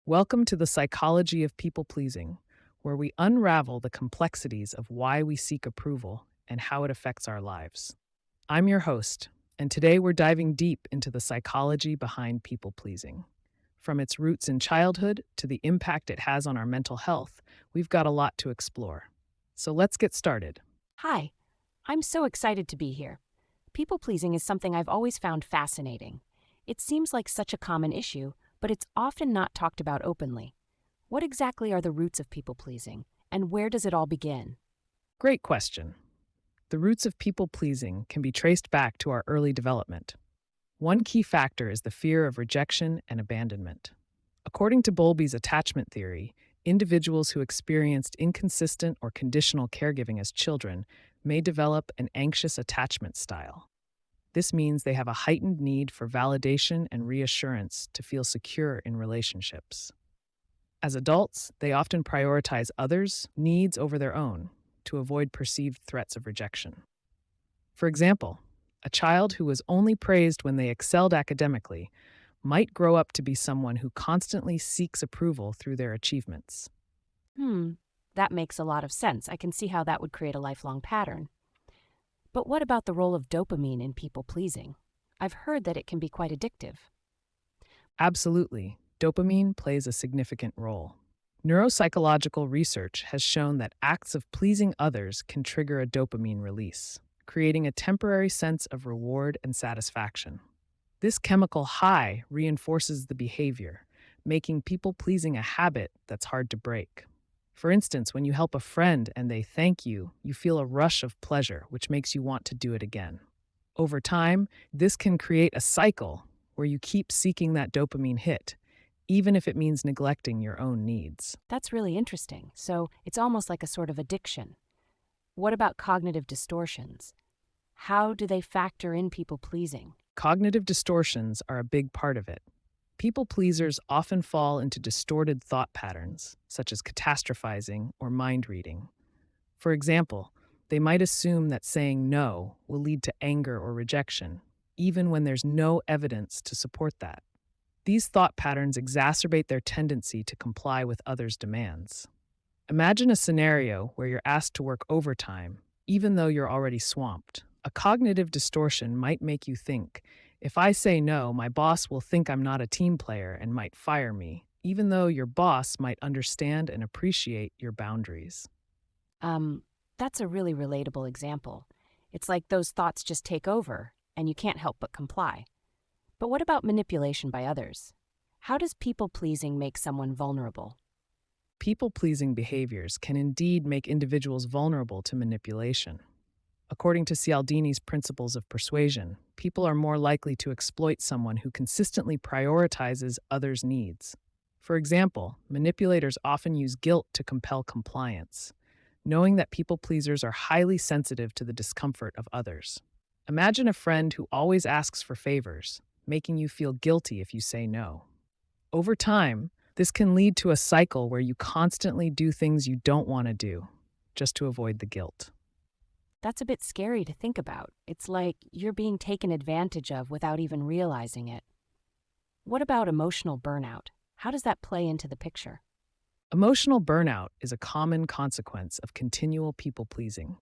Welcome to the psychology of people pleasing, where we unravel the complexities of why we seek approval and how it affects our lives. I'm your host, and today we're diving deep into the psychology behind people pleasing. From its roots in childhood to the impact it has on our mental health, we've got a lot to explore. So let's get started. Hi, I'm so excited to be here. People pleasing is something I've always found fascinating. It seems like such a common issue, but it's often not talked about openly. What exactly are the roots of people pleasing, and where does it all begin? Great question. The roots of people pleasing can be traced back to our early development. One key factor is the fear of rejection and abandonment. According to Bowlby's attachment theory, individuals who experienced inconsistent or conditional caregiving as children may develop an anxious attachment style. This means they have a heightened need for validation and reassurance to feel secure in relationships. As adults, they often prioritize others' needs over their own to avoid perceived threats of rejection. For example, a child who was only praised when they excelled academically might grow up to be someone who constantly seeks approval through their achievements. Hmm, that makes a lot of sense. I can see how that would create a lifelong pattern. But what about the role of dopamine in people pleasing? I've heard that it can be quite addictive. Absolutely, dopamine plays a significant role. Neuropsychological research has shown that acts of pleasing others can trigger a dopamine release, creating a temporary sense of reward and satisfaction. This chemical high reinforces the behavior, making people pleasing a habit that's hard to break. For instance, when you help a friend and they thank you, you feel a rush of pleasure, which makes you want to do it again. Over time, this can create a cycle where you keep seeking that dopamine hit, even if it means neglecting your own needs. That's really interesting. So it's almost like a sort of addiction. What about cognitive distortions? How do they factor in people pleasing? Cognitive distortions are a big part of it. People pleasers often fall into distorted thought patterns, such as catastrophizing or mind reading. For example, they might assume that saying no will lead to anger or rejection, even when there's no evidence to support that. These thought patterns exacerbate their tendency to comply with others' demands. Imagine a scenario where you're asked to work overtime, even though you're already swamped. A cognitive distortion might make you think, if I say no, my boss will think I'm not a team player and might fire me, even though your boss might understand and appreciate your boundaries. Um, that's a really relatable example. It's like those thoughts just take over, and you can't help but comply. But what about manipulation by others? How does people pleasing make someone vulnerable? People pleasing behaviors can indeed make individuals vulnerable to manipulation. According to Cialdini's principles of persuasion, people are more likely to exploit someone who consistently prioritizes others' needs. For example, manipulators often use guilt to compel compliance, knowing that people pleasers are highly sensitive to the discomfort of others. Imagine a friend who always asks for favors, making you feel guilty if you say no. Over time, this can lead to a cycle where you constantly do things you don't want to do, just to avoid the guilt. That's a bit scary to think about. It's like you're being taken advantage of without even realizing it. What about emotional burnout? How does that play into the picture? Emotional burnout is a common consequence of continual people pleasing.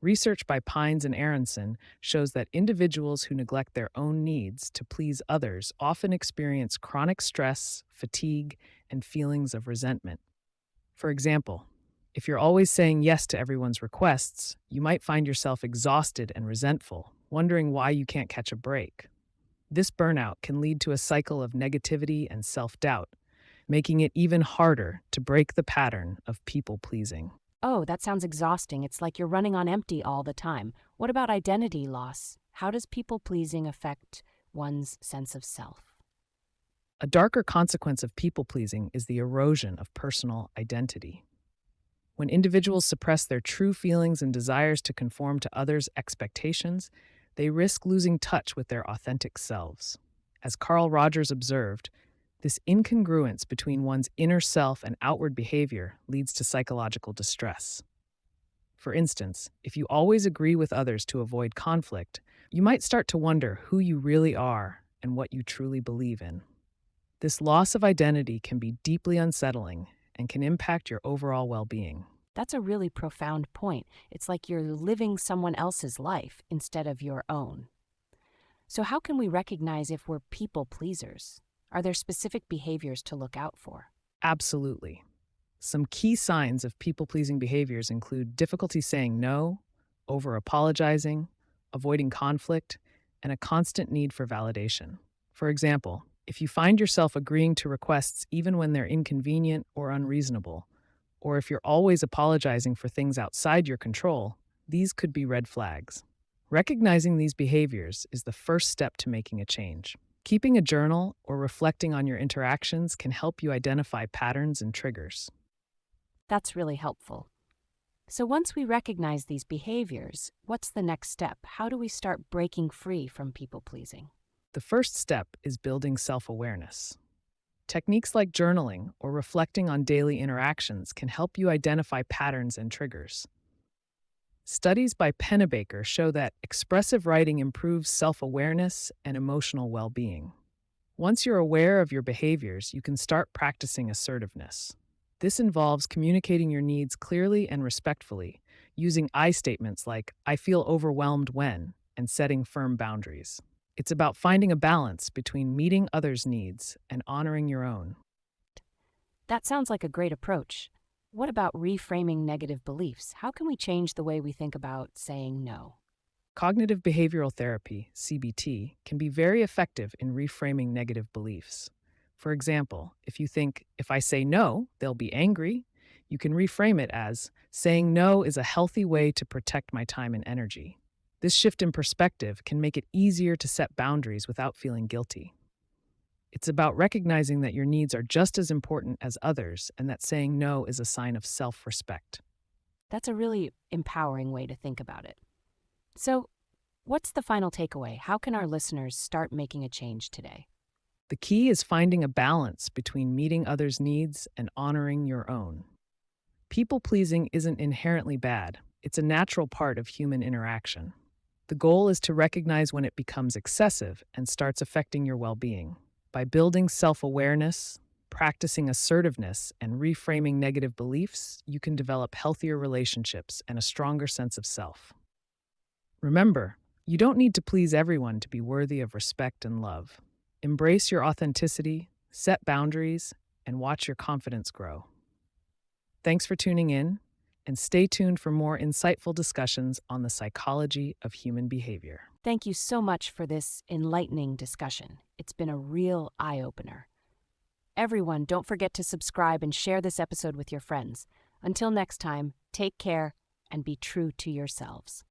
Research by Pines and Aronson shows that individuals who neglect their own needs to please others often experience chronic stress, fatigue, and feelings of resentment. For example, if you're always saying yes to everyone's requests, you might find yourself exhausted and resentful, wondering why you can't catch a break. This burnout can lead to a cycle of negativity and self doubt, making it even harder to break the pattern of people pleasing. Oh, that sounds exhausting. It's like you're running on empty all the time. What about identity loss? How does people pleasing affect one's sense of self? A darker consequence of people pleasing is the erosion of personal identity. When individuals suppress their true feelings and desires to conform to others' expectations, they risk losing touch with their authentic selves. As Carl Rogers observed, this incongruence between one's inner self and outward behavior leads to psychological distress. For instance, if you always agree with others to avoid conflict, you might start to wonder who you really are and what you truly believe in. This loss of identity can be deeply unsettling and can impact your overall well being. That's a really profound point. It's like you're living someone else's life instead of your own. So, how can we recognize if we're people pleasers? Are there specific behaviors to look out for? Absolutely. Some key signs of people pleasing behaviors include difficulty saying no, over apologizing, avoiding conflict, and a constant need for validation. For example, if you find yourself agreeing to requests even when they're inconvenient or unreasonable, or if you're always apologizing for things outside your control, these could be red flags. Recognizing these behaviors is the first step to making a change. Keeping a journal or reflecting on your interactions can help you identify patterns and triggers. That's really helpful. So, once we recognize these behaviors, what's the next step? How do we start breaking free from people pleasing? The first step is building self awareness. Techniques like journaling or reflecting on daily interactions can help you identify patterns and triggers. Studies by Pennebaker show that expressive writing improves self awareness and emotional well being. Once you're aware of your behaviors, you can start practicing assertiveness. This involves communicating your needs clearly and respectfully, using I statements like, I feel overwhelmed when, and setting firm boundaries. It's about finding a balance between meeting others' needs and honoring your own. That sounds like a great approach. What about reframing negative beliefs? How can we change the way we think about saying no? Cognitive behavioral therapy, CBT, can be very effective in reframing negative beliefs. For example, if you think, if I say no, they'll be angry, you can reframe it as, saying no is a healthy way to protect my time and energy. This shift in perspective can make it easier to set boundaries without feeling guilty. It's about recognizing that your needs are just as important as others and that saying no is a sign of self-respect. That's a really empowering way to think about it. So, what's the final takeaway? How can our listeners start making a change today? The key is finding a balance between meeting others' needs and honoring your own. People pleasing isn't inherently bad, it's a natural part of human interaction. The goal is to recognize when it becomes excessive and starts affecting your well being. By building self awareness, practicing assertiveness, and reframing negative beliefs, you can develop healthier relationships and a stronger sense of self. Remember, you don't need to please everyone to be worthy of respect and love. Embrace your authenticity, set boundaries, and watch your confidence grow. Thanks for tuning in, and stay tuned for more insightful discussions on the psychology of human behavior. Thank you so much for this enlightening discussion. It's been a real eye-opener. Everyone, don't forget to subscribe and share this episode with your friends. Until next time, take care and be true to yourselves.